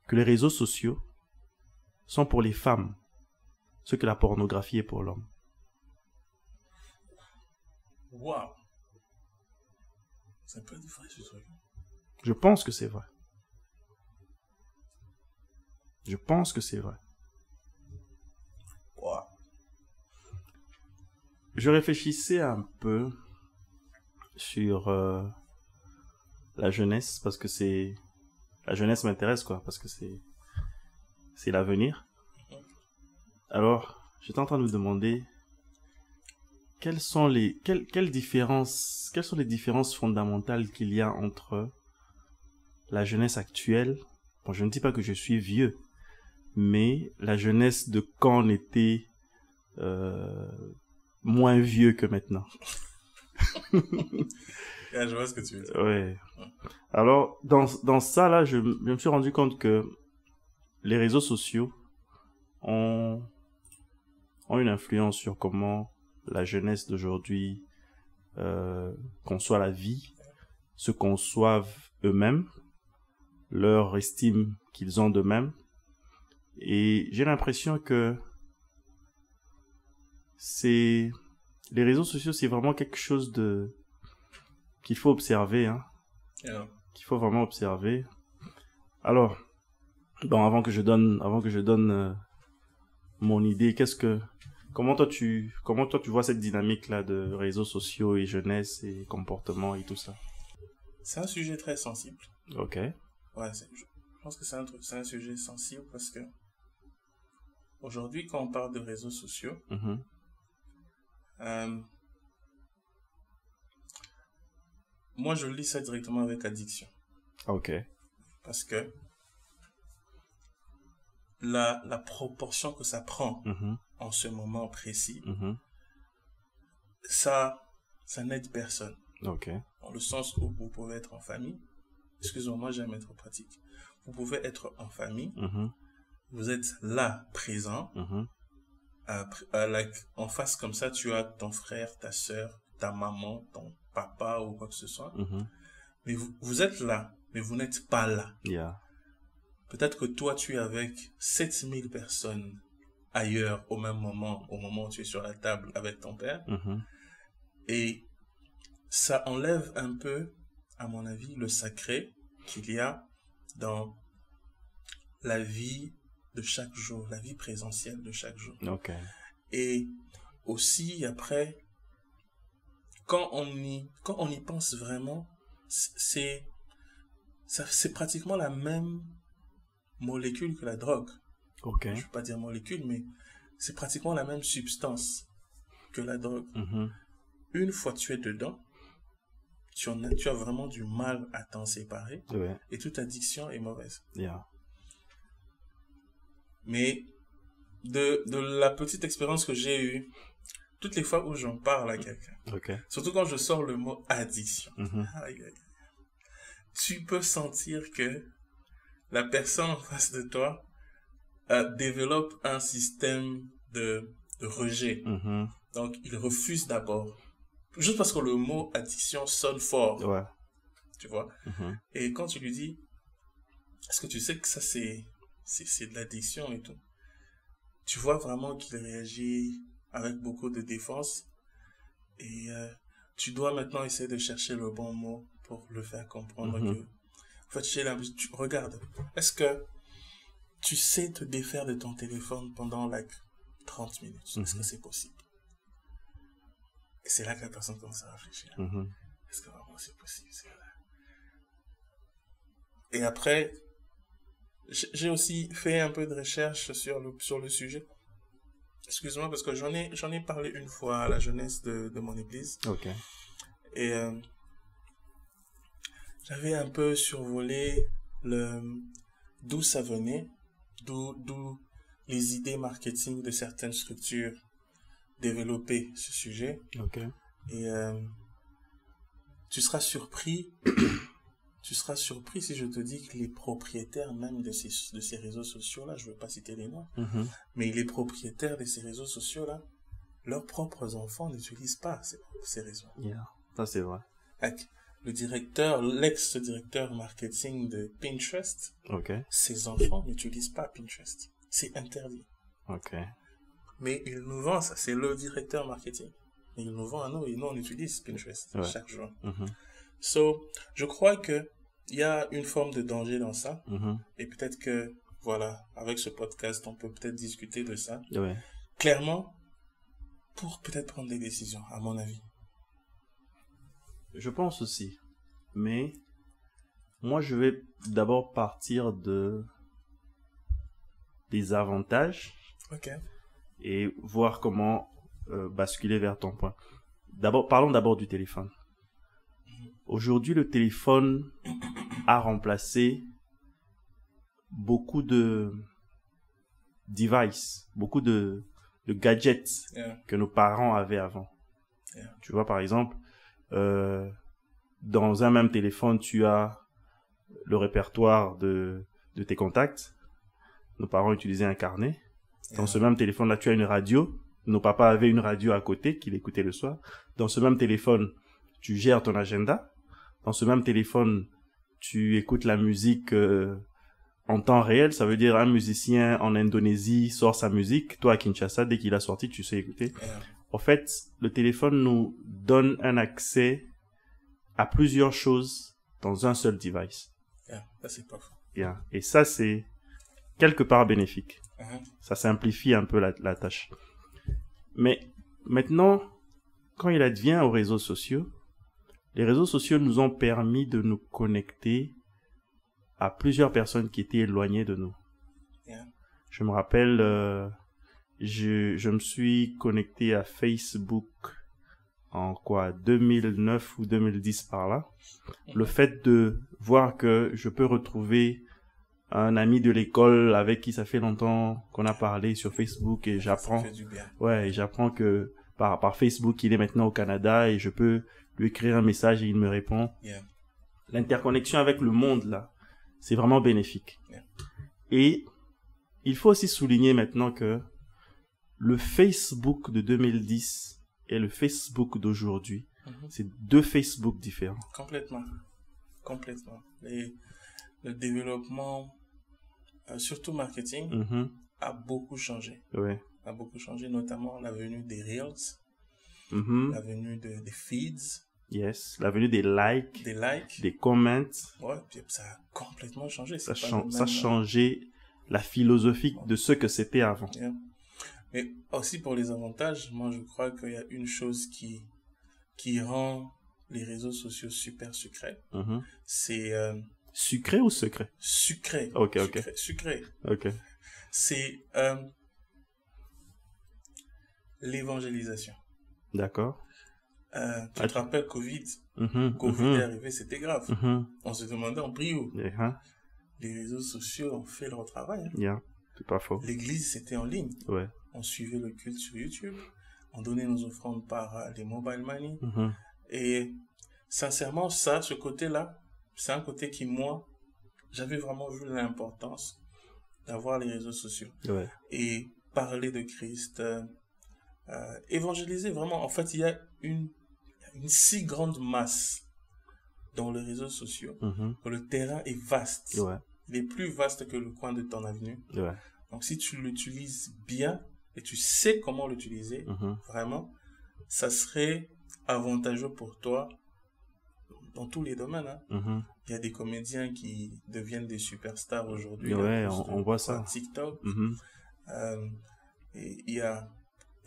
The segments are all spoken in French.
que les réseaux sociaux sont pour les femmes ce que la pornographie est pour l'homme. Waouh. C'est un peu vrai ce truc. Je pense que c'est vrai. Je pense que c'est vrai. Waouh. Je réfléchissais un peu sur la jeunesse, parce que c'est... La jeunesse m'intéresse, quoi, parce que c'est l'avenir. Alors, j'étais en train de me demander quelles sont les différences fondamentales qu'il y a entre la jeunesse actuelle. Bon, je ne dis pas que je suis vieux, mais la jeunesse de quand on était moins vieux que maintenant. Je vois ce que tu veux dire. Ouais. Alors, dans ça, là, je me suis rendu compte que les réseaux sociaux ont une influence sur comment la jeunesse d'aujourd'hui conçoit la vie, se conçoivent eux-mêmes, leur estime qu'ils ont d'eux-mêmes. Et j'ai l'impression que les réseaux sociaux, c'est vraiment quelque chose qu'il faut observer, hein. Yeah. Qu'il faut vraiment observer. Alors, bon, avant que je donne mon idée, comment toi tu vois cette dynamique là de réseaux sociaux et jeunesse et comportement et tout ça? C'est un sujet très sensible. Ok. Ouais, je pense que c'est un sujet sensible parce que aujourd'hui, quand on parle de réseaux sociaux, moi je lis ça directement avec addiction. Ok. Parce que la proportion que ça prend en ce moment précis, ça n'aide personne. Ok. Dans le sens où vous pouvez être en famille. Excusez-moi, j'aime être pratique. Vous pouvez être en famille. Vous êtes là, présent. En face comme ça, tu as ton frère, ta soeur, ta maman, ton papa ou quoi que ce soit. Mais vous êtes là, mais vous n'êtes pas là. Yeah. Peut-être que toi, tu es avec 7000 personnes ailleurs au même moment, au moment où tu es sur la table avec ton père. Et ça enlève un peu, à mon avis, le sacré qu'il y a dans la vie de chaque jour, la vie présentielle de chaque jour. Ok. Et aussi, après, quand on y pense vraiment, c'est pratiquement la même molécule que la drogue. Ok. Je ne veux pas dire molécule, mais c'est pratiquement la même substance que la drogue. Une fois tu es dedans, tu as vraiment du mal à t'en séparer. Ouais. Et toute addiction est mauvaise. Yeah. Mais de la petite expérience que j'ai eue, toutes les fois où j'en parle à quelqu'un, surtout quand je sors le mot addiction, tu peux sentir que la personne en face de toi développe un système de rejet. Donc, il refuse d'abord. Juste parce que le mot addiction sonne fort. Ouais. Tu vois? Et quand tu lui dis, est-ce que tu sais que ça c'est de l'addiction et tout? Tu vois vraiment qu'il réagit avec beaucoup de défense. Et tu dois maintenant essayer de chercher le bon mot pour le faire comprendre que... En fait, regarde, est-ce que tu sais te défaire de ton téléphone pendant 30 minutes? Est-ce que c'est possible? Et c'est là que la personne commence à réfléchir. Est-ce que vraiment c'est possible? Et après, j'ai aussi fait un peu de recherche sur le sujet. Excuse-moi, parce que j'en ai parlé une fois à la jeunesse de mon église. Ok. Et j'avais un peu survolé d'où ça venait, d'où les idées marketing de certaines structures développaient ce sujet. Ok. Et tu seras surpris si je te dis que les propriétaires même de ces réseaux sociaux-là, je ne veux pas citer les noms, mais les propriétaires de ces réseaux sociaux-là, leurs propres enfants n'utilisent pas ces réseaux. Yeah. Ça, c'est vrai. l'ex-directeur marketing de Pinterest, ses enfants n'utilisent pas Pinterest. C'est interdit. Mais il nous vend ça, c'est le directeur marketing. Il nous vend à nous et nous on utilise Pinterest chaque jour. So, je crois que il y a une forme de danger dans ça. Et peut-être que, voilà, avec ce podcast, on peut peut-être discuter de ça. Clairement, pour peut-être prendre des décisions, à mon avis. Je pense aussi. Mais, moi, je vais d'abord partir des avantages. Et voir comment basculer vers ton point. Parlons d'abord du téléphone. Aujourd'hui, le téléphone a remplacé beaucoup de devices, beaucoup de gadgets que nos parents avaient avant. Tu vois, par exemple, dans un même téléphone, tu as le répertoire de tes contacts. Nos parents utilisaient un carnet. Dans ce même téléphone-là, tu as une radio. Nos papas avaient une radio à côté qu'ils écoutaient le soir. Dans ce même téléphone, tu gères ton agenda. Dans ce même téléphone, tu écoutes la musique en temps réel. Ça veut dire un musicien en Indonésie sort sa musique. Toi, à Kinshasa, dès qu'il a sorti, tu sais écouter. En fait, le téléphone nous donne un accès à plusieurs choses dans un seul device. Ça, c'est pas faux. Et ça, c'est quelque part bénéfique. Ça simplifie un peu la tâche. Mais maintenant, quand il advient aux réseaux sociaux, les réseaux sociaux nous ont permis de nous connecter à plusieurs personnes qui étaient éloignées de nous. Je me rappelle, je me suis connecté à Facebook en 2009 ou 2010 par là. Le fait de voir que je peux retrouver un ami de l'école avec qui ça fait longtemps qu'on a parlé sur Facebook et j'apprends que par Facebook il est maintenant au Canada et je peux lui écrire un message et il me répond. L'interconnexion avec le monde là, c'est vraiment bénéfique. Et il faut aussi souligner maintenant que le Facebook de 2010 et le Facebook d'aujourd'hui, c'est deux Facebook différents. Complètement. Et le développement, surtout marketing, a beaucoup changé. A beaucoup changé, notamment la venue des Reels, la venue des feeds. La venue des likes, des comments. Puis ça a complètement changé. Ça a changé la philosophie de ce que c'était avant. Mais aussi pour les avantages, moi je crois qu'il y a une chose qui rend les réseaux sociaux super sucrés. C'est... Sucré ou secret? Sucré. Sucré. C'est l'évangélisation. D'accord. Tu te rappelles Covid? Covid est arrivé, c'était grave. On se demandait, on prie où? Les réseaux sociaux ont fait leur travail. C'est pas faux. L'église, c'était en ligne. On suivait le culte sur YouTube. On donnait nos offrandes par les mobile money. Et sincèrement, ce côté-là, c'est un côté qui, moi, j'avais vraiment vu l'importance d'avoir les réseaux sociaux. Et parler de Christ, évangéliser vraiment. En fait, il y a une si grande masse dans les réseaux sociaux que le terrain est vaste. Il est plus vaste que le coin de ton avenue. Donc, si tu l'utilises bien et tu sais comment l'utiliser, vraiment, ça serait avantageux pour toi dans tous les domaines. Il y a des comédiens qui deviennent des superstars aujourd'hui. On voit ça. TikTok. Et il y a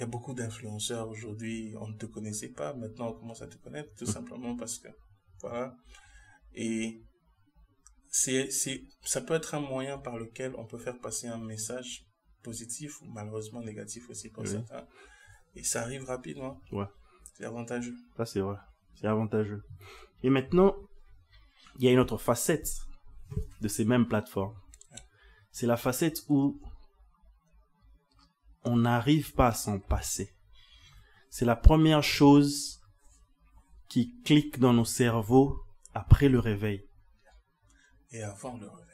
beaucoup d'influenceurs aujourd'hui. On ne te connaissait pas. Maintenant, on commence à te connaître tout simplement parce que, voilà. Et ça peut être un moyen par lequel on peut faire passer un message positif ou malheureusement négatif aussi pour certains. Et ça arrive rapidement. C'est avantageux. Ça, c'est vrai. C'est avantageux. Et maintenant, il y a une autre facette de ces mêmes plateformes. C'est la facette où on n'arrive pas à s'en passer. C'est la première chose qui clique dans nos cerveaux après le réveil. Et avant le réveil.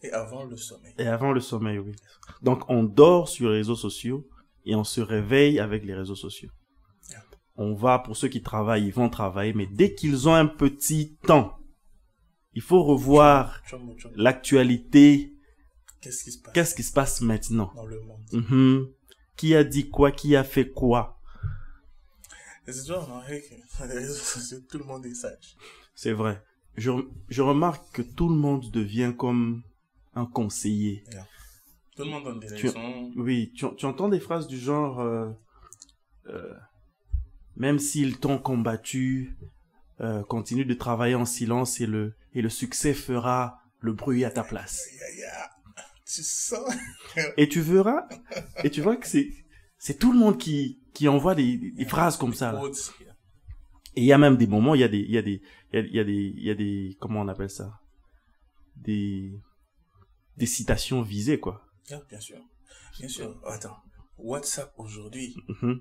Et avant le sommeil. Et avant le sommeil, oui. Donc, on dort sur les réseaux sociaux et on se réveille avec les réseaux sociaux. on va, pour ceux qui travaillent, ils vont travailler, mais dès qu'ils ont un petit temps, il faut revoir l'actualité. Qu'est-ce qui se passe maintenant dans le monde? Qui a dit quoi? Qui a fait quoi? Et c'est toujours remarqué que les réseaux sociaux, tout le monde est sage. C'est vrai. Je remarque que tout le monde devient comme un conseiller. Yeah. Tout le monde donne des leçons. Oui, tu entends des phrases du genre même s'ils t'ont combattu, continue de travailler en silence et le succès fera le bruit à ta place. Tu sens. Et tu verras que c'est tout le monde qui envoie des phrases comme ça là. Et il y a même des moments, il y a des comment on appelle ça, des citations visées quoi. Bien sûr. Attends, WhatsApp aujourd'hui,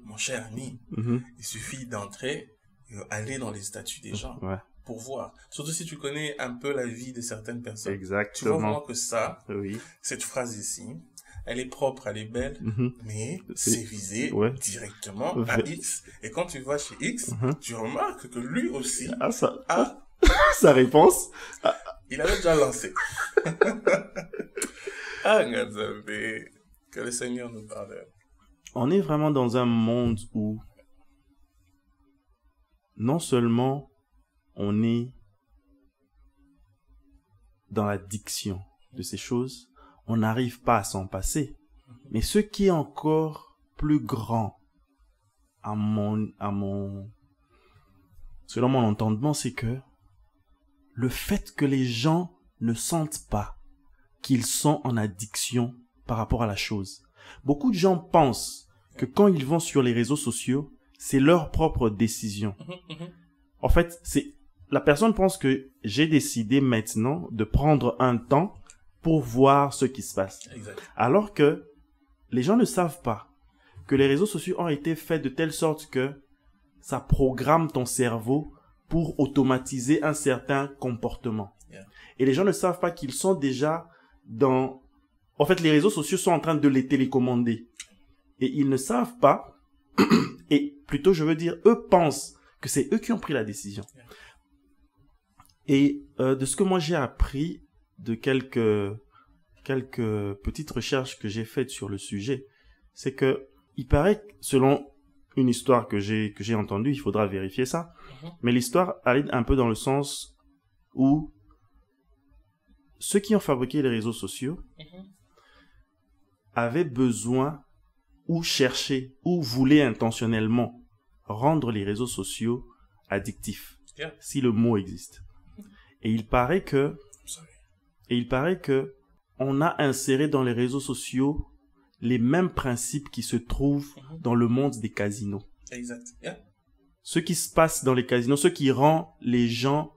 mon cher ami, il suffit d'entrer, aller dans les statuts des gens pour voir. Surtout si tu connais un peu la vie de certaines personnes. Exactement. Tu vois vraiment que cette phrase ici, elle est propre, elle est belle, mais c'est visé directement à X. Et quand tu vas chez X, tu remarques que lui aussi a sa réponse. Il avait déjà lancé. Ngadzabe, que le Seigneur nous pardonne. On est vraiment dans un monde où non seulement on est dans l'addiction de ces choses, on n'arrive pas à s'en passer. Mais ce qui est encore plus grand selon mon entendement, c'est que le fait que les gens ne sentent pas qu'ils sont en addiction par rapport à la chose. Beaucoup de gens pensent que quand ils vont sur les réseaux sociaux, c'est leur propre décision. En fait, la personne pense que j'ai décidé maintenant de prendre un temps pour voir ce qui se passe. Exact. Alors que les gens ne savent pas que les réseaux sociaux ont été faits de telle sorte que ça programme ton cerveau pour automatiser un certain comportement. Yeah. Et les gens ne savent pas qu'ils sont déjà dans... En fait, les réseaux sociaux sont en train de les télécommander. Et ils ne savent pas, et plutôt je veux dire, eux pensent que c'est eux qui ont pris la décision. Yeah. Et de ce que moi j'ai appris de quelques petites recherches que j'ai faites sur le sujet, c'est que il paraît que, selon une histoire que j'ai entendue, il faudra vérifier ça, mais l'histoire allait un peu dans le sens où ceux qui ont fabriqué les réseaux sociaux avaient besoin ou cherchaient ou voulaient intentionnellement rendre les réseaux sociaux addictifs, si le mot existe. Et il paraît que on a inséré dans les réseaux sociaux les mêmes principes qui se trouvent dans le monde des casinos. Exact. Yeah. Ce qui se passe dans les casinos, ce qui rend les gens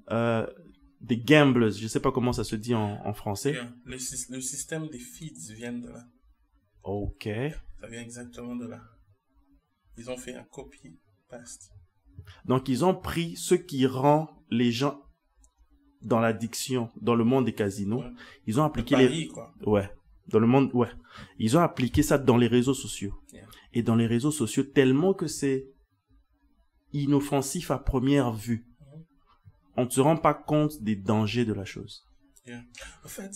des gamblers, je ne sais pas comment ça se dit en français. Yeah. Le système des feeds vient de là. Ok. Ça vient exactement de là. Ils ont fait un copy-paste. Donc ils ont pris ce qui rend les gens dans l'addiction, dans le monde des casinos. Ils ont appliqué dans le monde, ils ont appliqué ça dans les réseaux sociaux. Yeah. Et dans les réseaux sociaux, tellement que c'est inoffensif à première vue. On ne se rend pas compte des dangers de la chose. Yeah. En fait,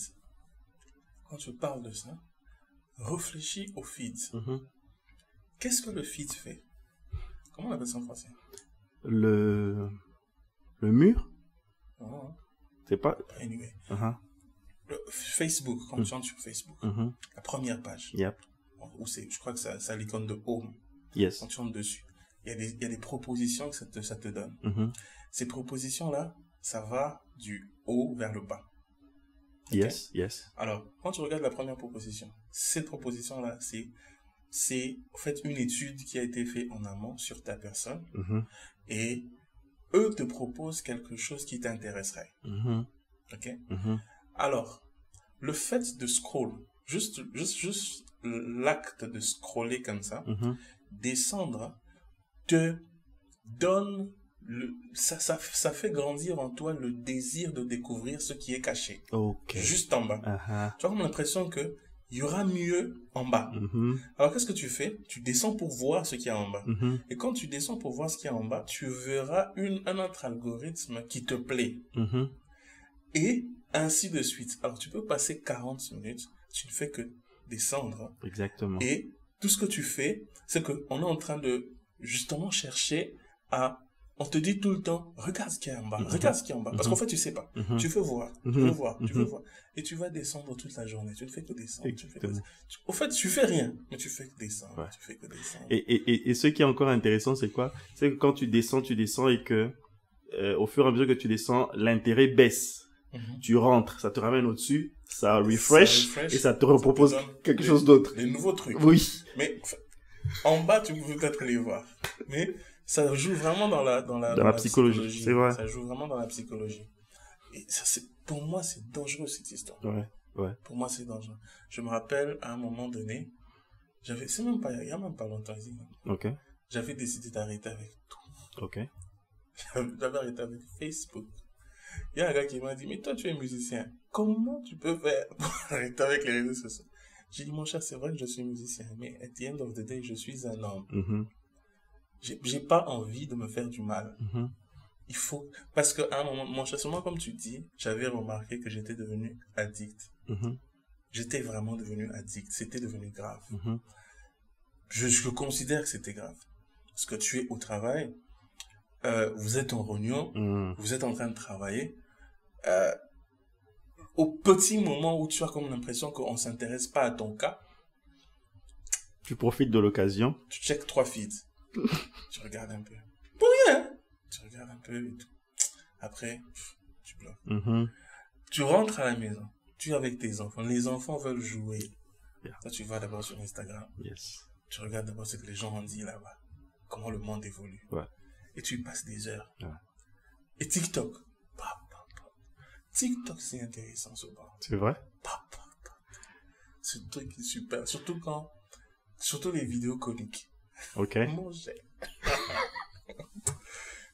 quand tu parles de ça, réfléchis au feed. Qu'est-ce que le feed fait? Comment on appelle ça en français? Le mur? C'est pas... Anyway. Facebook, quand tu entres sur Facebook, la première page, où je crois que ça l'icône de Home. Yes. Quand tu entres dessus, il y a des propositions que ça te donne. Ces propositions-là, ça va du haut vers le bas. Okay? Yes. Alors, quand tu regardes la première proposition, cette proposition-là, c'est en fait une étude qui a été faite en amont sur ta personne et eux te proposent quelque chose qui t'intéresserait. Ok? Alors, le fait de scroll, juste l'acte de scroller comme ça, descendre, te donne ça fait grandir en toi le désir de découvrir ce qui est caché. Okay. Juste en bas. Tu as comme l'impression que il y aura mieux en bas. Alors, qu'est-ce que tu fais? Tu descends pour voir ce qu'il y a en bas. Et quand tu descends pour voir ce qu'il y a en bas, tu verras un autre algorithme qui te plaît. Et ainsi de suite. Alors, tu peux passer 40 minutes, tu ne fais que descendre. Exactement. Et tout ce que tu fais, c'est qu'on est en train de justement chercher à... On te dit tout le temps, regarde ce qu'il y a en bas, regarde ce qu'il y a en bas. Parce qu'en fait, tu sais pas. Tu veux voir, tu veux voir, tu veux voir. Et tu vas descendre toute la journée. Tu ne fais que descendre. Au fait, tu fais rien, mais tu fais que descendre. Ouais. Tu fais que descendre. Et ce qui est encore intéressant, c'est quoi? C'est que quand tu descends et que, au fur et à mesure que tu descends, l'intérêt baisse. Tu rentres, ça te ramène au-dessus, ça refresh et ça te repropose quelque chose d'autre. Des nouveaux trucs. Oui. Mais en bas, tu peux peut-être les voir. Mais ça joue vraiment dans la psychologie. C'est vrai. Ça joue vraiment dans la psychologie. Et ça, pour moi, c'est dangereux, cette histoire. Ouais. Pour moi, c'est dangereux. Je me rappelle, à un moment donné, il y a même pas longtemps ici. Ok. J'avais décidé d'arrêter avec tout. Ok. J'avais arrêté avec Facebook. Il y a un gars qui m'a dit, mais toi, tu es musicien. Comment tu peux faire pour arrêter avec les réseaux sociaux? J'ai dit, mon cher, c'est vrai que je suis musicien, mais at the end of the day, je suis un homme. J'ai pas envie de me faire du mal. Il faut... Parce qu'à un moment, mon cher, seulement comme tu dis, j'avais remarqué que j'étais devenu addict. J'étais vraiment devenu addict. C'était devenu grave. Je considère que c'était grave. Parce que tu es au travail, vous êtes en réunion, vous êtes en train de travailler. Au petit moment où tu as comme l'impression qu'on ne s'intéresse pas à ton cas, tu profites de l'occasion. Tu checkes 3 feeds. Tu regardes un peu. Pour rien. Tu regardes un peu et tout. Après, tu bloques. Tu rentres à la maison. Tu es avec tes enfants. Les enfants veulent jouer. Toi, tu vas d'abord sur Instagram. Tu regardes d'abord ce que les gens ont dit là-bas. Comment le monde évolue. Et tu y passes des heures. Et TikTok. TikTok, c'est intéressant, ce bord. C'est vrai? Ce truc est super. Surtout les vidéos comiques. Ok. Mon cher.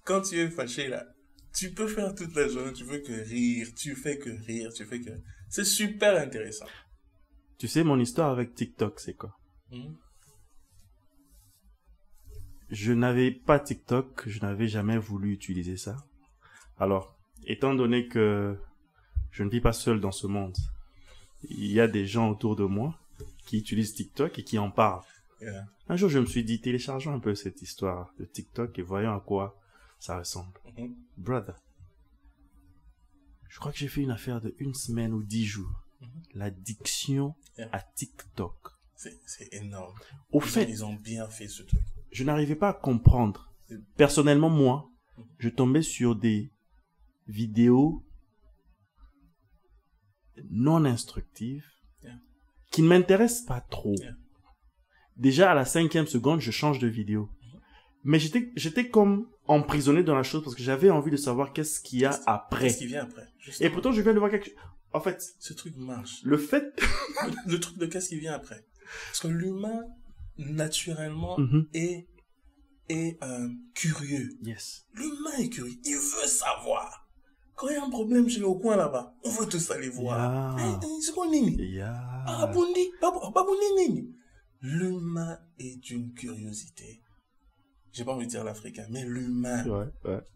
Quand tu es fâché, là, tu peux faire toute la journée, tu veux que rire, tu fais que rire, c'est super intéressant. Tu sais, mon histoire avec TikTok, c'est quoi? Je n'avais pas TikTok, je n'avais jamais voulu utiliser ça. Alors, étant donné que je ne vis pas seul dans ce monde, il y a des gens autour de moi qui utilisent TikTok et qui en parlent. Un jour, je me suis dit, téléchargeons un peu cette histoire de TikTok et voyons à quoi ça ressemble. Brother, je crois que j'ai fait une affaire de 1 semaine ou 10 jours. L'addiction à TikTok. C'est énorme. Au fait, ils ont bien fait ce truc. Je n'arrivais pas à comprendre. Personnellement, moi, je tombais sur des vidéos non instructives qui ne m'intéressent pas trop. Déjà, à la 5e seconde, je change de vidéo. Mais j'étais comme emprisonné dans la chose parce que j'avais envie de savoir qu'est-ce qu'il y a après. Qu'est-ce qui vient après? Justement. Et pourtant, je viens de voir quelque chose. En fait, ce truc marche. Le fait... le truc de qu'est-ce qui vient après. Parce que l'humain, naturellement, est curieux. L'humain est curieux. Il veut savoir. Quand il y a un problème chez au coin là-bas, on veut tous aller voir. C'est quoi nini? L'humain est d'une curiosité. J'ai pas envie de dire l'Africain, mais l'humain.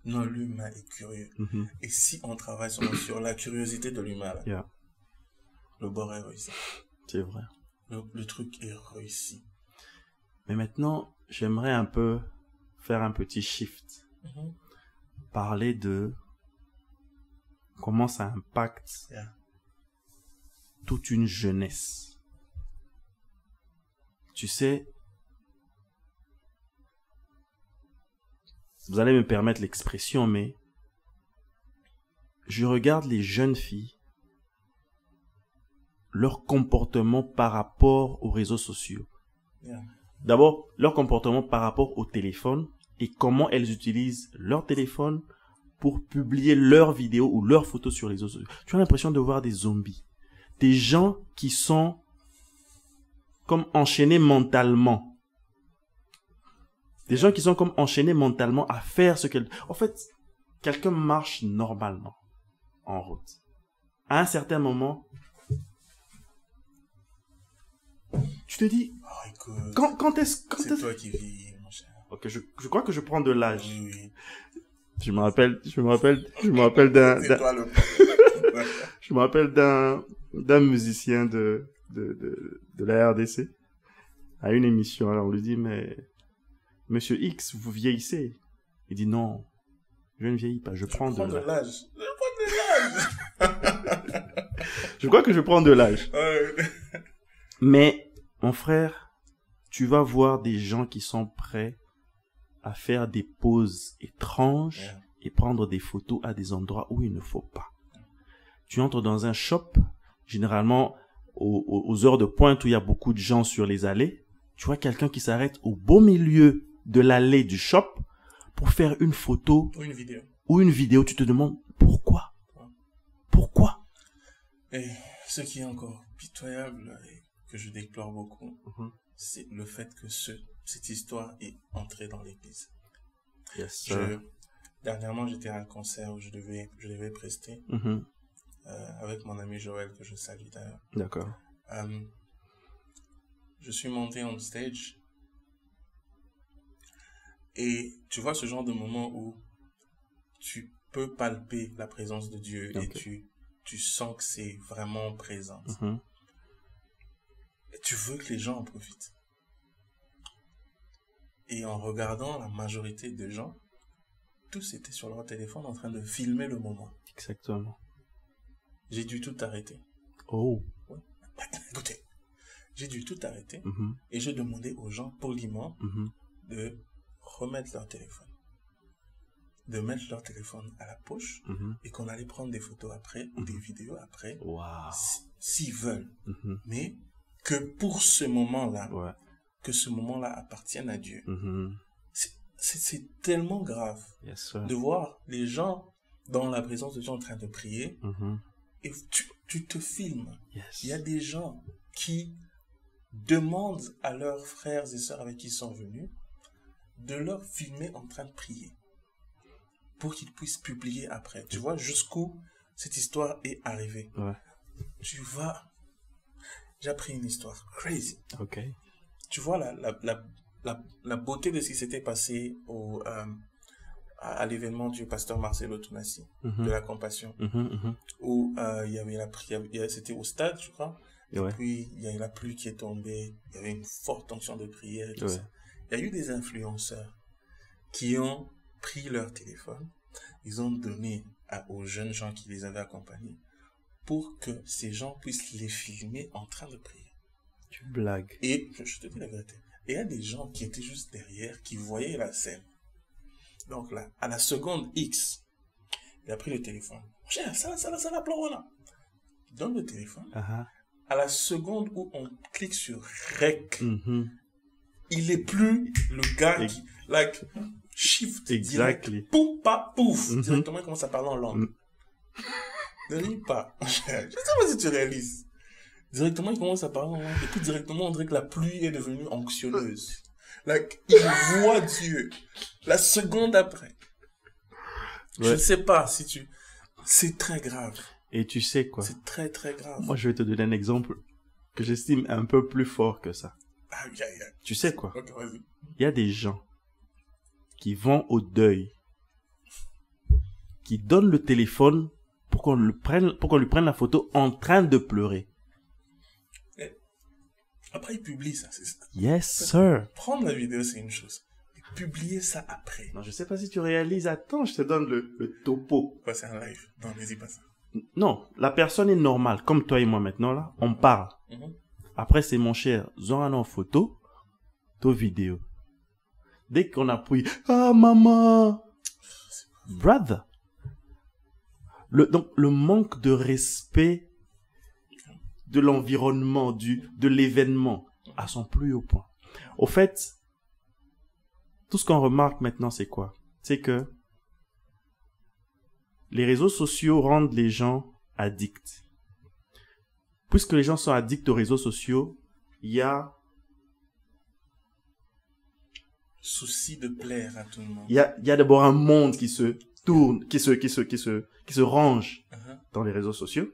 Non, l'humain est curieux. Et si on travaille sur la curiosité de l'humain, là, le bord est réussi. C'est vrai. Le truc est réussi. Mais maintenant, j'aimerais un peu faire un petit shift. Parler de comment ça impacte toute une jeunesse. Tu sais, vous allez me permettre l'expression, mais je regarde les jeunes filles, leur comportement par rapport aux réseaux sociaux. D'abord, leur comportement par rapport au téléphone et comment elles utilisent leur téléphone pour publier leurs vidéos ou leurs photos sur les réseaux sociaux. Tu as l'impression de voir des zombies. Des gens qui sont comme enchaînés mentalement. Des gens qui sont comme enchaînés mentalement à faire ce qu'elles... En fait, quelqu'un marche normalement en route. À un certain moment, te dis, Oh, écoute, quand est-ce... c'est toi qui vis, mon cher. Ok, je crois que je prends de l'âge. Oui, oui. Je me rappelle d'un... C'est toi le problème. Je me rappelle d'un musicien de la RDC à une émission. Alors on lui dit, mais Monsieur X, vous vieillissez. Il dit non, je ne vieillis pas, je prends de l'âge. Je crois que je prends de l'âge. Mais mon frère, tu vas voir des gens qui sont prêts à faire des poses étranges et prendre des photos à des endroits où il ne faut pas. Tu entres dans un shop, généralement aux heures de pointe où il y a beaucoup de gens sur les allées, tu vois quelqu'un qui s'arrête au beau milieu de l'allée du shop pour faire une photo ou une vidéo. Tu te demandes pourquoi? Pourquoi? Et ce qui est encore pitoyable et que je déplore beaucoup, c'est le fait que cette histoire est entrée dans l'église. Yes, dernièrement, j'étais à un concert où je devais prester avec mon ami Joël, que je salue d'ailleurs. D'accord. Je suis monté on stage et tu vois ce genre de moment où tu peux palper la présence de Dieu et tu sens que c'est vraiment présent. Et tu veux que les gens en profitent. Et en regardant la majorité des gens, tous étaient sur leur téléphone en train de filmer le moment. Exactement. J'ai dû tout arrêter. Oh. Ouais. Écoutez, j'ai dû tout arrêter et j'ai demandé aux gens poliment de remettre leur téléphone. De mettre leur téléphone à la poche et qu'on allait prendre des photos après ou des vidéos après. Wow. S'ils veulent. Mais que pour ce moment-là, que ce moment-là appartienne à Dieu. C'est tellement grave de voir les gens dans la présence de Dieu en train de prier et tu te filmes. Il y a des gens qui demandent à leurs frères et sœurs avec qui ils sont venus de leur filmer en train de prier pour qu'ils puissent publier après. Tu vois jusqu'où cette histoire est arrivée. J'ai appris une histoire crazy. Tu vois la beauté de ce qui s'était passé à l'événement du pasteur Marcelo Tounassi, de la Compassion, où il y avait la prière, c'était au stade, je crois, et puis il y a eu la pluie qui est tombée, il y avait une forte tension de prière et tout ça. Il y a eu des influenceurs qui ont pris leur téléphone, ils ont donné aux jeunes gens qui les avaient accompagnés pour que ces gens puissent les filmer en train de prier. Tu blagues. Et je te dis la vérité. Et il y a des gens qui étaient juste derrière, qui voyaient la scène. Donc là, à la seconde X, il a pris le téléphone. Cher, ça la pleure là. Il donne le téléphone. À la seconde où on clique sur Rec, il est plus le gars qui, shift, exactly. Pouf, pas pouf. Directement, il commence à parler en langue. Ne ris pas. Je sais pas si tu réalises. Directement, il commence à parler en langue. Et puis directement, on dirait que la pluie est devenue anxionneuse. Il voit Dieu. La seconde après. Je ne sais pas si tu... C'est très grave. Et tu sais quoi? C'est très, très grave. Moi, je vais te donner un exemple que j'estime un peu plus fort que ça. Tu sais quoi? Okay, vas-y. Il y a des gens qui vont au deuil, qui donnent le téléphone pour qu'on lui prenne la photo en train de pleurer. Après, ils publient ça. Yes, sir. Prendre la vidéo, c'est une chose. Et publier ça après. Non, je sais pas si tu réalises. Attends, je te donne le topo. C'est un live. Non, vas-y, pas ça. Non, la personne est normale, comme toi et moi maintenant, là. On parle. Après, c'est mon cher, Zoran en photo, toi vidéo. Dès qu'on appuie, ah, maman! Brother! Donc, le manque de respect de l'environnement, de l'événement, à son plus haut point. Au fait, tout ce qu'on remarque maintenant, c'est quoi? C'est que les réseaux sociaux rendent les gens addicts. Puisque les gens sont addicts aux réseaux sociaux, il y a souci de plaire à tout le monde. Il y a d'abord un monde qui se tourne, qui se range dans les réseaux sociaux.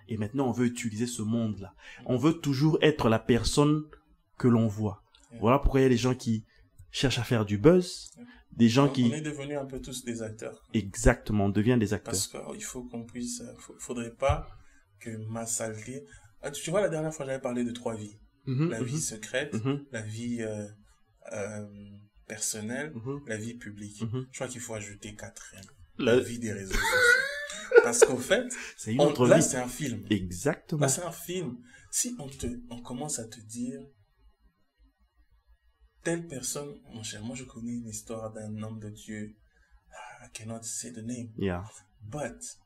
Et maintenant, on veut utiliser ce monde-là. On veut toujours être la personne que l'on voit. Voilà pourquoi il y a des gens qui cherchent à faire du buzz, des gens qui... On est devenus un peu tous des acteurs. Exactement, on devient des acteurs. Parce qu'il faut qu'on puisse... faudrait pas que ma saleté... Tu vois, la dernière fois, j'avais parlé de 3 vies. La vie secrète, la vie personnelle, la vie publique. Je crois qu'il faut ajouter 4e. La vie des réseaux sociaux. Parce qu'au fait, c'est une autre vie. C'est un film. Exactement. Là, c'est un film. Si on commence à te dire... Telle personne, mon cher, moi je connais une histoire d'un homme de Dieu. I cannot say the name. Yeah. But,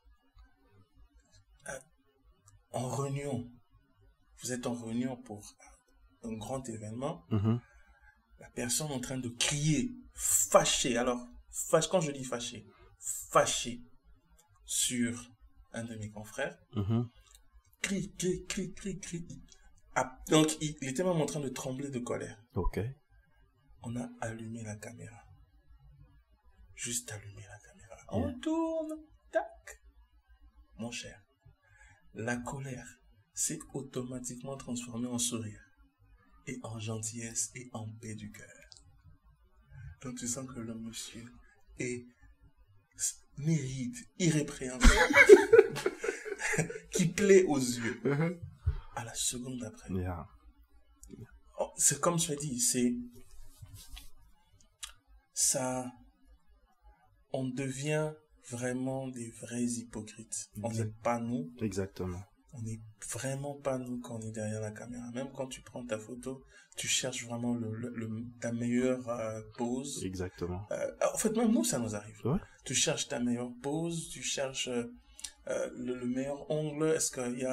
en réunion, vous êtes en réunion pour un grand événement, la personne est en train de crier, fâchée. Alors, quand je dis fâchée sur un de mes confrères, crie. Donc, il était même en train de trembler de colère. Ok. On a allumé la caméra. Juste allumé la caméra. On tourne. Tac. Mon cher, la colère s'est automatiquement transformée en sourire. Et en gentillesse et en paix du cœur. Donc tu sens que le monsieur est mérite, irrépréhensible, qui plaît aux yeux. À la seconde d'après. Yeah. Oh, c'est comme tu as dit, c'est... Ça, on devient vraiment des vrais hypocrites. On n'est pas nous. Exactement. On n'est vraiment pas nous quand on est derrière la caméra. Même quand tu prends ta photo, tu cherches vraiment ta meilleure pose. Exactement. En fait, même nous, ça nous arrive. Ouais. Tu cherches ta meilleure pose, tu cherches le meilleur angle. Est-ce qu'il y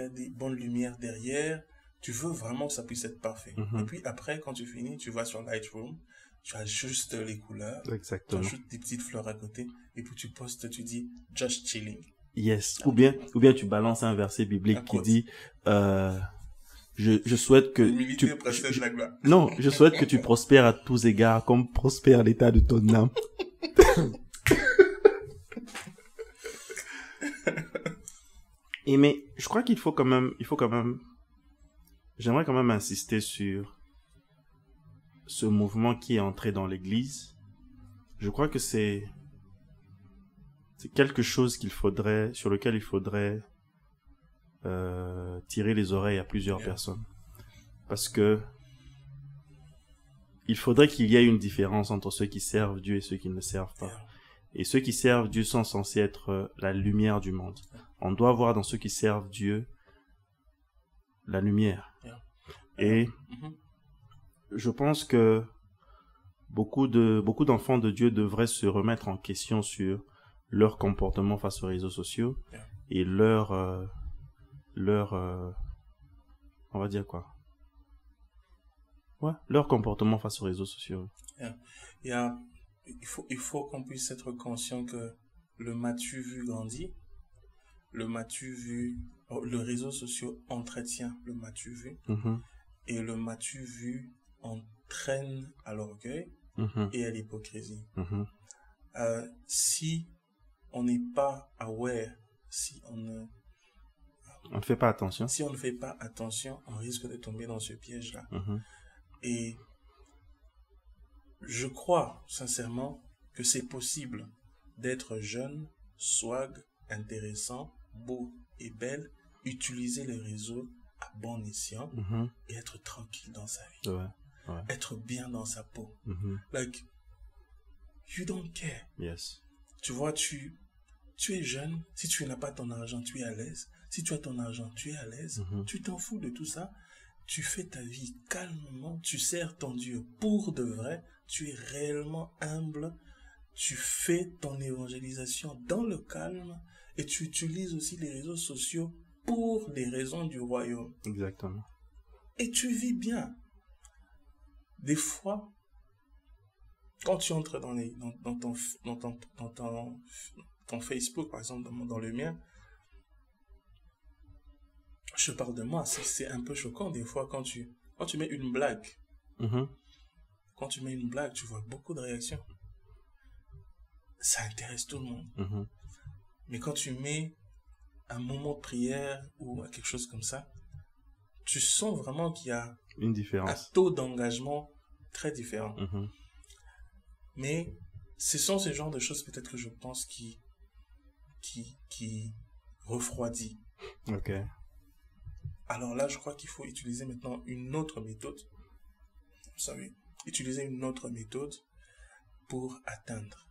a des bonnes lumières derrière? Tu veux vraiment que ça puisse être parfait. Et puis après, quand tu finis, tu vas sur Lightroom. Tu ajustes les couleurs, exactement. Tu ajoutes des petites fleurs à côté, et puis tu postes, tu dis « just chilling ». Yes. Ou bien tu balances un verset biblique qui dit je souhaite que je souhaite que tu prospères à tous égards comme prospère l'état de ton âme. Mais je crois qu'il faut quand même j'aimerais quand même insister sur ce mouvement qui est entré dans l'église. Je crois que c'est quelque chose sur lequel il faudrait tirer les oreilles à plusieurs personnes. Parce que il faudrait qu'il y ait une différence entre ceux qui servent Dieu et ceux qui ne le servent pas. Et ceux qui servent Dieu sont censés être la lumière du monde. On doit voir dans ceux qui servent Dieu la lumière. Et je pense que beaucoup d'enfants de Dieu devraient se remettre en question sur leur comportement face aux réseaux sociaux et leur on va dire quoi? Ouais, leur comportement face aux réseaux sociaux. Il faut qu'on puisse être conscient que le m'as-tu vu grandit, le m'as-tu vu, le réseau social entretient le m'as-tu vu, et le m'as-tu vu entraîne à l'orgueil et à l'hypocrisie. Si on n'est pas aware, si on ne fait pas attention. Si on ne fait pas attention, on risque de tomber dans ce piège-là. Et je crois sincèrement que c'est possible d'être jeune, swag, intéressant, beau et belle, utiliser les réseaux à bon escient et être tranquille dans sa vie. Être bien dans sa peau. Like, you don't care. Yes. Tu vois, tu es jeune. Si tu n'as pas ton argent, tu es à l'aise. Si tu as ton argent, tu es à l'aise. Tu t'en fous de tout ça. Tu fais ta vie calmement. Tu sers ton Dieu pour de vrai. Tu es réellement humble. Tu fais ton évangélisation dans le calme. Et tu utilises aussi les réseaux sociaux pour les raisons du royaume. Exactement. Et tu vis bien. Des fois, quand tu entres dans ton Facebook, par exemple, dans le mien, je parle de moi, c'est un peu choquant des fois quand tu mets une blague. Quand tu mets une blague, tu vois beaucoup de réactions. Ça intéresse tout le monde. Mais quand tu mets un moment de prière ou quelque chose comme ça, tu sens vraiment qu'il y a une un différence. taux d'engagement très différent. Mhm. Mais ce sont ce genre de choses peut-être que je pense qui refroidit. Ok. Alors là, je crois qu'il faut utiliser maintenant une autre méthode. Vous savez, utiliser une autre méthode pour atteindre.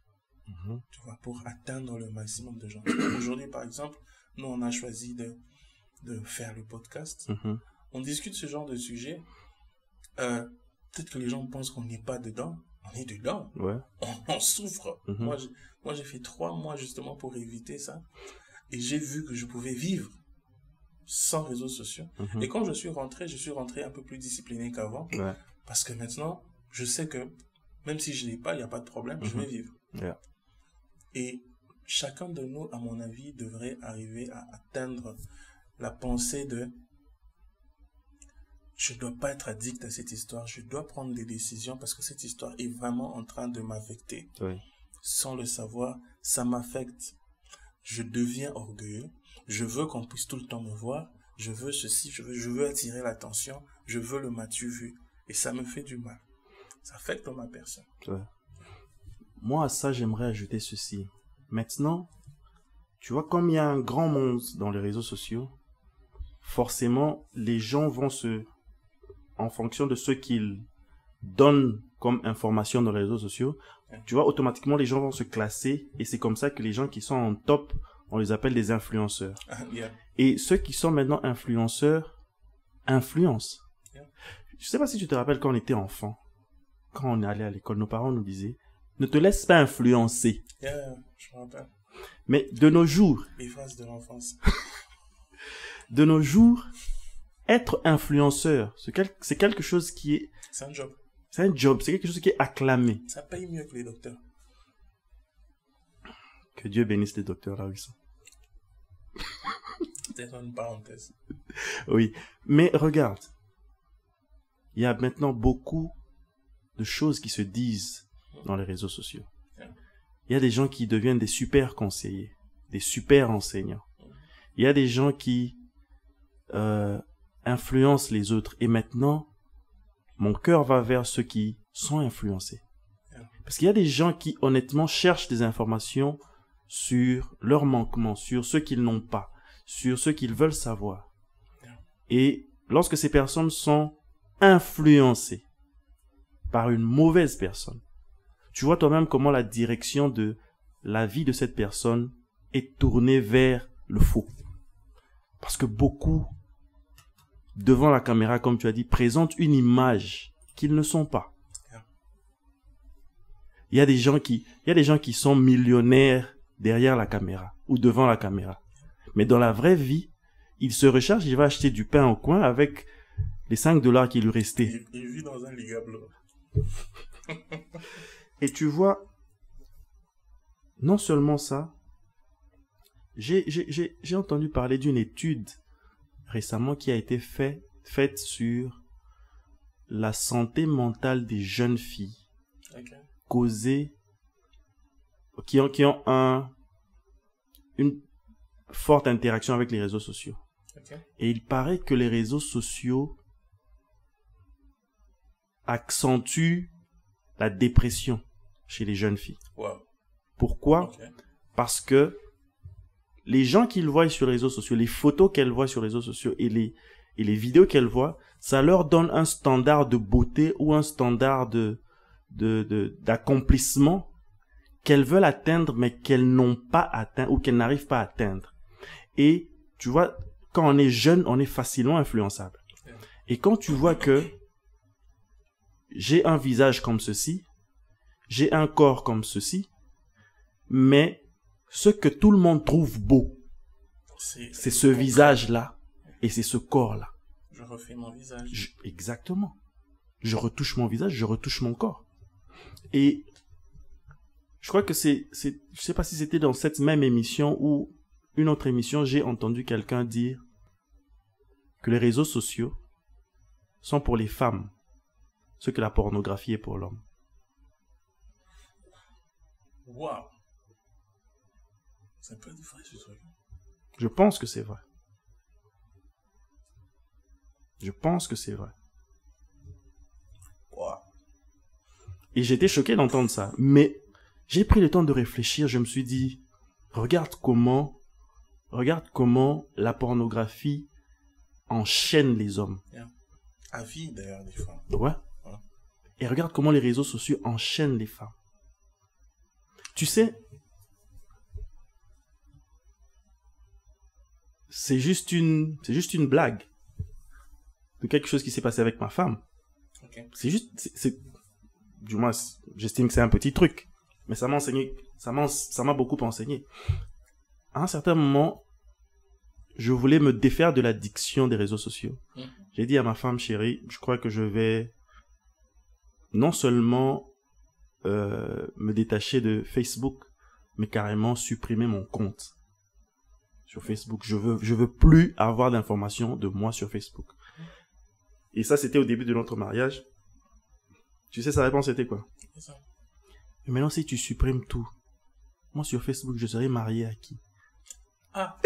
Mhm. Tu vois, pour atteindre le maximum de gens. Aujourd'hui, par exemple, nous, on a choisi de faire le podcast. Mhm. On discute ce genre de sujet. Peut-être que les gens pensent qu'on n'est pas dedans. On est dedans. Ouais. On souffre. Mhm. Moi, j'ai fait 3 mois justement pour éviter ça. Et j'ai vu que je pouvais vivre sans réseaux sociaux. Mhm. Et quand je suis rentré un peu plus discipliné qu'avant. Ouais. Parce que maintenant, je sais que même si je n'ai pas, il n'y a pas de problème, je vais vivre. Yeah. Et chacun de nous, à mon avis, devrait arriver à atteindre la pensée de je ne dois pas être addict à cette histoire, je dois prendre des décisions parce que cette histoire est vraiment en train de m'affecter. Oui. Sans le savoir, ça m'affecte. Je deviens orgueilleux, je veux qu'on puisse tout le temps me voir, je veux ceci, je veux attirer l'attention, je veux le m'as-tu vu. Et ça me fait du mal. Ça affecte ma personne. Ouais. Moi, à ça, j'aimerais ajouter ceci. Maintenant, tu vois, comme il y a un grand monde dans les réseaux sociaux, forcément, les gens vont en fonction de ce qu'ils donnent comme information dans les réseaux sociaux, tu vois, automatiquement, les gens vont se classer et c'est comme ça que les gens qui sont en top, on les appelle des influenceurs. Yeah. Et ceux qui sont maintenant influenceurs, influencent. Yeah. Je sais pas si tu te rappelles quand on était enfant, quand on est allé à l'école, nos parents nous disaient, ne te laisse pas influencer. Yeah, je me rappelle. Mais de nos jours, Les phrases de l'enfance. être influenceur, c'est quelque chose qui est, C'est un job. c'est un job, c'est quelque chose qui est acclamé. Ça paye mieux que les docteurs. Que Dieu bénisse les docteurs là où ils sont. C'est une parenthèse. Oui, mais regarde, il y a maintenant beaucoup de choses qui se disent dans les réseaux sociaux. Il y a des gens qui deviennent des super conseillers, des super enseignants. Il y a des gens qui influencent les autres. Et maintenant, mon cœur va vers ceux qui sont influencés. Parce qu'il y a des gens qui, honnêtement, cherchent des informations sur leurs manquements, sur ce qu'ils n'ont pas, sur ce qu'ils veulent savoir. Et lorsque ces personnes sont influencées par une mauvaise personne, tu vois toi-même comment la direction de la vie de cette personne est tournée vers le faux. Parce que beaucoup, devant la caméra, comme tu as dit, présentent une image qu'ils ne sont pas. Il y a des gens qui sont millionnaires derrière la caméra ou devant la caméra. Mais dans la vraie vie, il se recharge, il va acheter du pain au coin avec les $5 qui lui restaient. Il vit dans un ligable. Et tu vois, non seulement ça, j'ai entendu parler d'une étude récemment qui a été faite sur la santé mentale des jeunes filles causée, qui ont une forte interaction avec les réseaux sociaux. Et il paraît que les réseaux sociaux accentuent la dépression chez les jeunes filles. Wow. Pourquoi? Parce que les gens qu'ils voient sur les réseaux sociaux, les photos qu'elles voient sur les réseaux sociaux et les vidéos qu'elles voient, ça leur donne un standard de beauté ou un standard d'accomplissement qu'elles veulent atteindre mais qu'elles n'ont pas atteint ou qu'elles n'arrivent pas à atteindre. Et tu vois, quand on est jeune, on est facilement influençable. Et quand tu vois que j'ai un visage comme ceci, j'ai un corps comme ceci, mais ce que tout le monde trouve beau, c'est ce visage-là et c'est ce corps-là. Je refais mon visage. Exactement. Je retouche mon visage, je retouche mon corps. Et je crois que je sais pas si c'était dans cette même émission ou une autre émission, j'ai entendu quelqu'un dire que les réseaux sociaux sont pour les femmes ce que la pornographie est pour l'homme. Waouh. Ça peut être vrai ce truc. Je pense que c'est vrai. Je pense que c'est vrai. Wow. Et j'étais choqué d'entendre ça. Mais j'ai pris le temps de réfléchir. Je me suis dit, regarde comment la pornographie enchaîne les hommes. Yeah. À vie, d'ailleurs, des fois. Ouais. Et regarde comment les réseaux sociaux enchaînent les femmes. Tu sais, c'est juste une blague de quelque chose qui s'est passé avec ma femme. Okay. C'est juste, du moins, j'estime que c'est un petit truc, mais ça m'a enseigné, ça m'a beaucoup enseigné. À un certain moment, je voulais me défaire de l'addiction des réseaux sociaux. J'ai dit à ma femme, chérie, je crois que je vais non seulement me détacher de Facebook, mais carrément supprimer mon compte sur Facebook. Je veux plus avoir d'informations de moi sur Facebook. Et ça, c'était au début de notre mariage. Tu sais, sa réponse était quoi? C'est ça. Mais maintenant, si tu supprimes tout, moi sur Facebook, je serai marié à qui? Ah.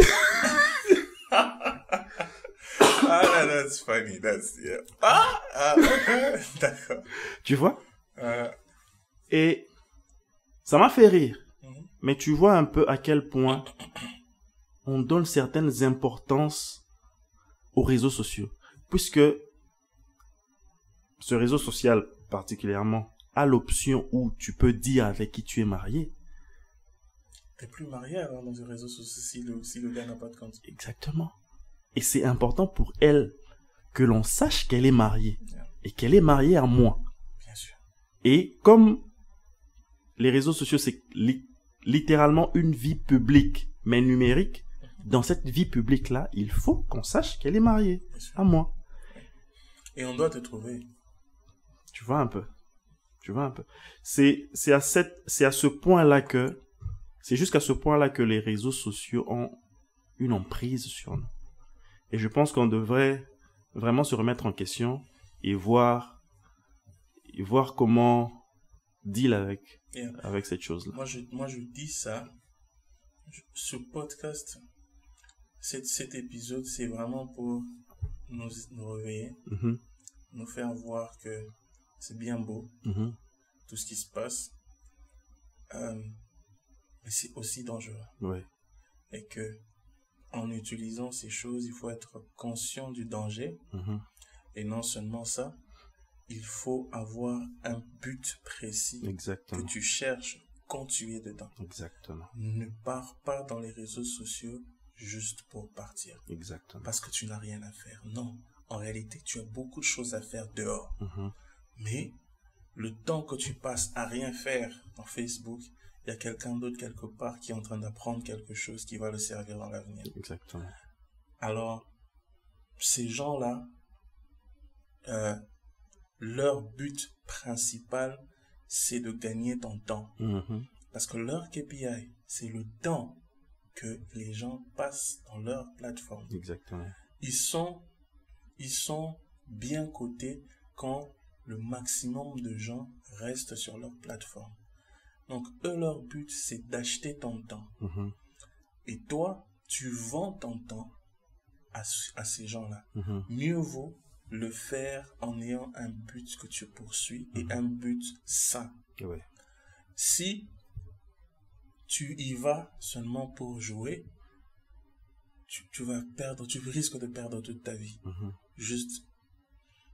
Ah, that's funny. That's, yeah. D'accord. Tu vois? Et ça m'a fait rire. Mais tu vois un peu à quel point on donne certaines importances aux réseaux sociaux. Puisque ce réseau social particulièrement a l'option où tu peux dire avec qui tu es marié. T'es plus marié alors dans ce réseau social si le gars n'a pas de compte. Exactement. Et c'est important pour elle que l'on sache qu'elle est mariée. Yeah. Et qu'elle est mariée à moi. Bien sûr. Et comme les réseaux sociaux, c'est littéralement une vie publique, mais numérique, dans cette vie publique-là, il faut qu'on sache qu'elle est mariée à moi. Et on doit te trouver. Tu vois un peu. C'est à ce point-là que, c'est jusqu'à ce point-là que les réseaux sociaux ont une emprise sur nous. Et je pense qu'on devrait vraiment se remettre en question et voir comment deal avec cette chose-là. Moi, je dis ça. Ce podcast, cet épisode, c'est vraiment pour nous réveiller, nous faire voir que c'est bien beau, tout ce qui se passe, mais c'est aussi dangereux. Ouais. Et que en utilisant ces choses, il faut être conscient du danger. Et non seulement ça, il faut avoir un but précis. Exactement. Que tu cherches quand tu es dedans. Exactement. Ne pars pas dans les réseaux sociaux juste pour partir. Exactement. Parce que tu n'as rien à faire. Non, en réalité, tu as beaucoup de choses à faire dehors. Mais le temps que tu passes à rien faire dans Facebook, il y a quelqu'un d'autre quelque part qui est en train d'apprendre quelque chose qui va le servir dans l'avenir. Exactement. Alors, ces gens-là, leur but principal, c'est de gagner ton temps. Parce que leur KPI, c'est le temps que les gens passent dans leur plateforme. Exactement. Ils sont bien cotés quand le maximum de gens restent sur leur plateforme. Donc, eux, leur but, c'est d'acheter ton temps. Et toi, tu vends ton temps à ces gens-là. Mieux vaut le faire en ayant un but que tu poursuis et un but sain. Ouais. Si tu y vas seulement pour jouer, tu risques de perdre toute ta vie. Juste,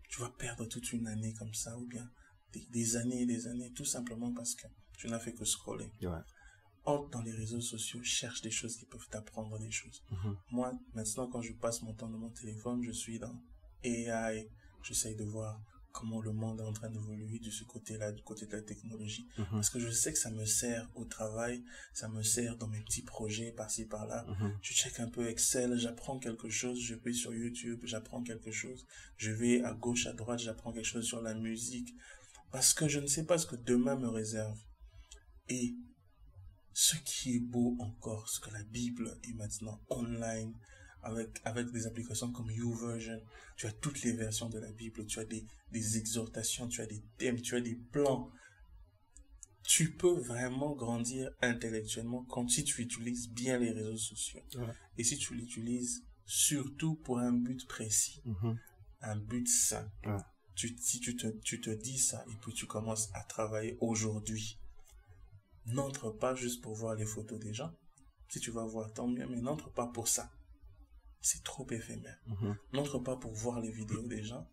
tu vas perdre toute une année comme ça, ou bien des années et des années, tout simplement parce que tu n'as fait que scroller. Ouais. Entre dans les réseaux sociaux, cherche des choses qui peuvent t'apprendre des choses. Moi, maintenant, quand je passe mon temps dans mon téléphone, je suis dans AI, j'essaye de voir comment le monde est en train d'évoluer de ce côté-là, du côté de la technologie. Parce que je sais que ça me sert au travail, ça me sert dans mes petits projets par-ci, par-là. Je check un peu Excel, j'apprends quelque chose, je vais sur YouTube, j'apprends quelque chose. Je vais à gauche, à droite, j'apprends quelque chose sur la musique. Parce que je ne sais pas ce que demain me réserve. Et ce qui est beau encore, ce que la Bible est maintenant online, avec des applications comme YouVersion, tu as toutes les versions de la Bible, tu as des exhortations, tu as des thèmes, tu as des plans. Tu peux vraiment grandir intellectuellement si tu utilises bien les réseaux sociaux. Ouais. Et si tu l'utilises surtout pour un but précis. un but sain. Ouais. Si tu te dis ça et puis tu commences à travailler aujourd'hui, n'entre pas juste pour voir les photos des gens. Si tu vas voir, tant mieux, mais n'entre pas pour ça. C'est trop éphémère. N'entre pas pour voir les vidéos des gens.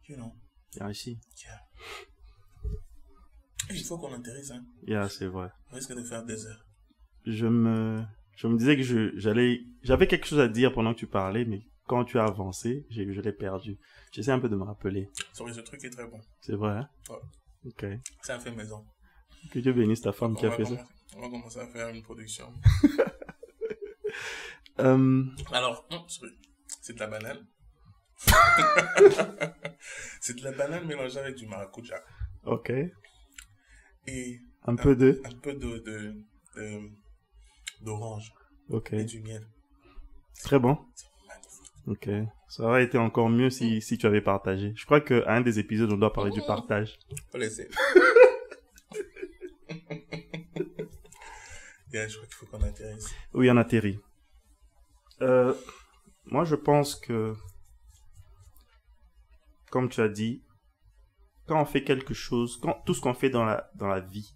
Yeah, ici. Yeah. Il faut qu'on atterrisse, hein. Yeah, c'est vrai. On risque de faire des heures. Je me disais que j'avais quelque chose à dire pendant que tu parlais, mais quand tu as avancé, je l'ai perdu. J'essaie un peu de me rappeler. Sorry, ce truc est très bon. C'est vrai, hein? Ouais. Ok. C'est un fait maison. Que Dieu bénisse ta femme qui a fait ça. On va commencer à faire une production. Alors, sorry. C'est de la banane. C'est de la banane mélangée avec du maracuja. Ok. Et un peu d'orange. Ok. Et du miel. Très bon. C'est magnifique. Ok. Ça aurait été encore mieux si tu avais partagé. Je crois qu'à un des épisodes, on doit parler du partage. Faut laisser. Yeah, je crois qu'il faut qu'on atterrisse. Oui, on atterrit. Moi, je pense que, comme tu as dit, quand on fait quelque chose, tout ce qu'on fait dans la vie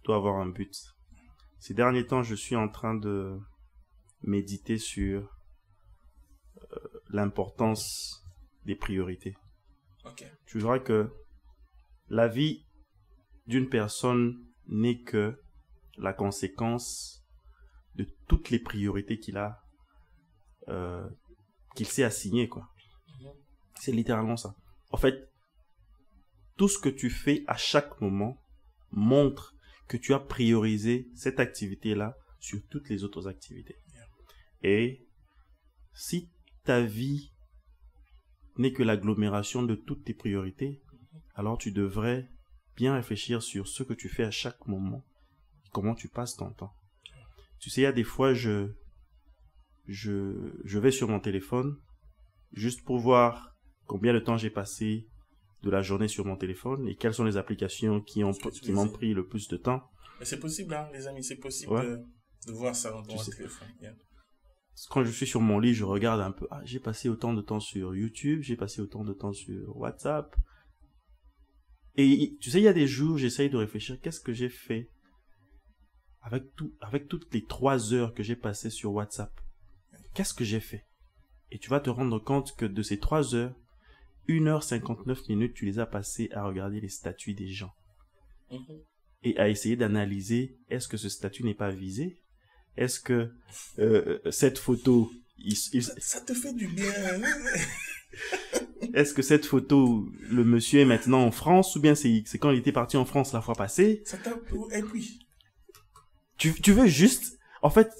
doit avoir un but. Ces derniers temps, je suis en train de méditer sur l'importance des priorités. Ok. Tu verras que la vie d'une personne n'est que la conséquence de toutes les priorités qu'il s'est assigné, quoi. C'est littéralement ça. En fait, tout ce que tu fais à chaque moment montre que tu as priorisé cette activité-là sur toutes les autres activités. Et si ta vie n'est que l'agglomération de toutes tes priorités, alors tu devrais bien réfléchir sur ce que tu fais à chaque moment, comment tu passes ton temps. Tu sais, il y a des fois, je vais sur mon téléphone juste pour voir combien de temps j'ai passé de la journée sur mon téléphone et quelles sont les applications qui m'ont pris le plus de temps. Mais c'est possible, hein, les amis, c'est possible de voir ça dans ton téléphone. Yeah. Quand je suis sur mon lit, je regarde un peu. Ah, j'ai passé autant de temps sur YouTube, j'ai passé autant de temps sur WhatsApp. Et tu sais, il y a des jours, j'essaye de réfléchir, qu'est-ce que j'ai fait avec toutes les 3 heures que j'ai passées sur WhatsApp. Qu'est-ce que j'ai fait? Et tu vas te rendre compte que de ces 3 heures, 1h59, tu les as passées à regarder les statuts des gens. Et à essayer d'analyser, est-ce que ce statut n'est pas visé? Est-ce que cette photo... Ça te fait du bien. Est-ce que cette photo, le monsieur est maintenant en France, ou bien c'est quand il était parti en France la fois passée? Et puis... Tu veux juste... En fait,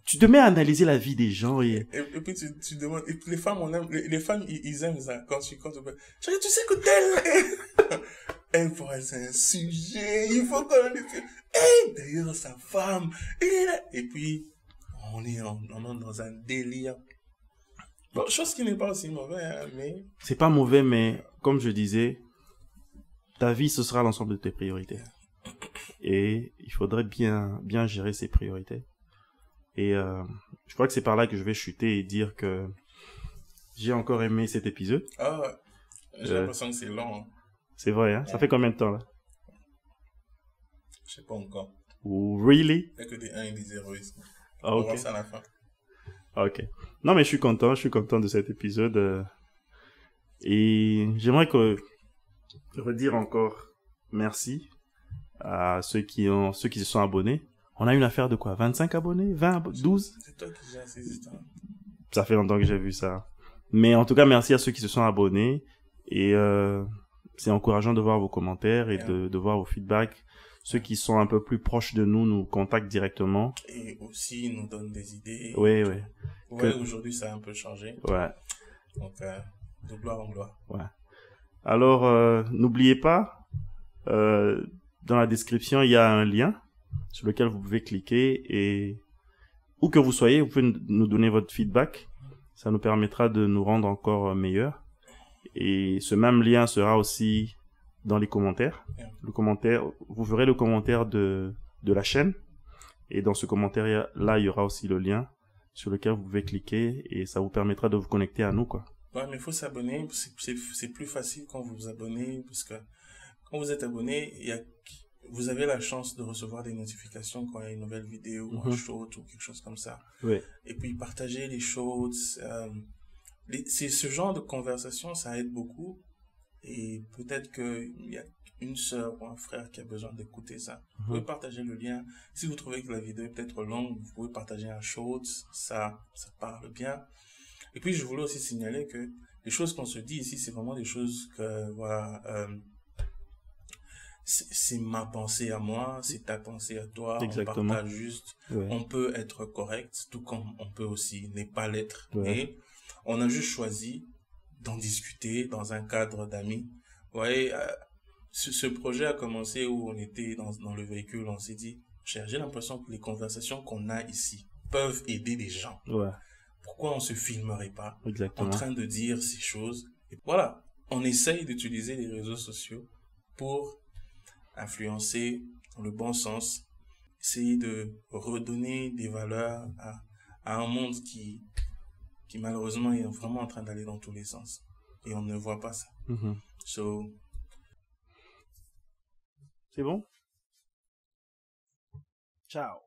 tu te mets à analyser la vie des gens et puis tu demandes... Et puis les femmes, ils aiment ça. Quand tu chérie, tu sais que tel... Elle pourrait c'est un sujet, il faut qu'on en discute. D'ailleurs, sa femme, et puis, on est dans un délire. Bon, chose qui n'est pas aussi mauvais, hein, mais... C'est pas mauvais, mais comme je disais, ta vie, ce sera l'ensemble de tes priorités. Et il faudrait bien gérer ces priorités. Et je crois que c'est par là que je vais chuter et dire que j'ai encore aimé cet épisode. Ah ouais, j'ai l'impression que c'est long. Hein. C'est vrai, hein? Ça fait combien de temps, là? Je sais pas encore. Really? Il n'y a que des 1 et des 0 ici. Ah, on va voir ça à la fin. Ok. Non, mais je suis content de cet épisode. Et j'aimerais redire encore merci à ceux qui se sont abonnés. On a une affaire de quoi? 25 abonnés? 20? 12? C'est toi qui gères ces histoires. Ça fait longtemps que j'ai vu ça. Mais en tout cas, merci à ceux qui se sont abonnés. Et c'est encourageant de voir vos commentaires et de voir vos feedbacks. Ceux qui sont un peu plus proches de nous contactent directement. Et aussi nous donnent des idées. Oui. Ouais, aujourd'hui, ça a un peu changé. Ouais. Donc, de gloire en gloire. Ouais. Alors, n'oubliez pas, dans la description, il y a un lien sur lequel vous pouvez cliquer et où que vous soyez, vous pouvez nous donner votre feedback. Ça nous permettra de nous rendre encore meilleurs. Et ce même lien sera aussi dans les commentaires. Le commentaire, vous verrez le commentaire de la chaîne. Et dans ce commentaire-là, il y aura aussi le lien sur lequel vous pouvez cliquer et ça vous permettra de vous connecter à nous, quoi. Ouais, mais il faut s'abonner. C'est plus facile quand vous vous abonnez parce que quand vous êtes abonné, vous avez la chance de recevoir des notifications quand il y a une nouvelle vidéo ou un short ou quelque chose comme ça. Ouais. Et puis partager les shorts. C'est ce genre de conversation, ça aide beaucoup. Et peut-être qu'il y a une sœur ou un frère qui a besoin d'écouter ça. Vous pouvez partager le lien. Si vous trouvez que la vidéo est peut-être longue, vous pouvez partager un short. Ça parle bien. Et puis, je voulais aussi signaler que les choses qu'on se dit ici, c'est vraiment des choses que, voilà, c'est ma pensée à moi, c'est ta pensée à toi. Exactement. On partage juste. Ouais. On peut être correct, tout comme on peut aussi ne pas l'être. Ouais. Et on a juste choisi d'en discuter dans un cadre d'amis. Vous voyez, ce projet a commencé où on était dans le véhicule, on s'est dit, j'ai l'impression que les conversations qu'on a ici peuvent aider des gens. Ouais. Pourquoi on se filmerait pas Exactement. en train de dire ces choses? Et voilà, on essaye d'utiliser les réseaux sociaux pour influencer dans le bon sens, essayer de redonner des valeurs à un monde qui malheureusement est vraiment en train d'aller dans tous les sens. Et on ne voit pas ça. C'est bon? Ciao.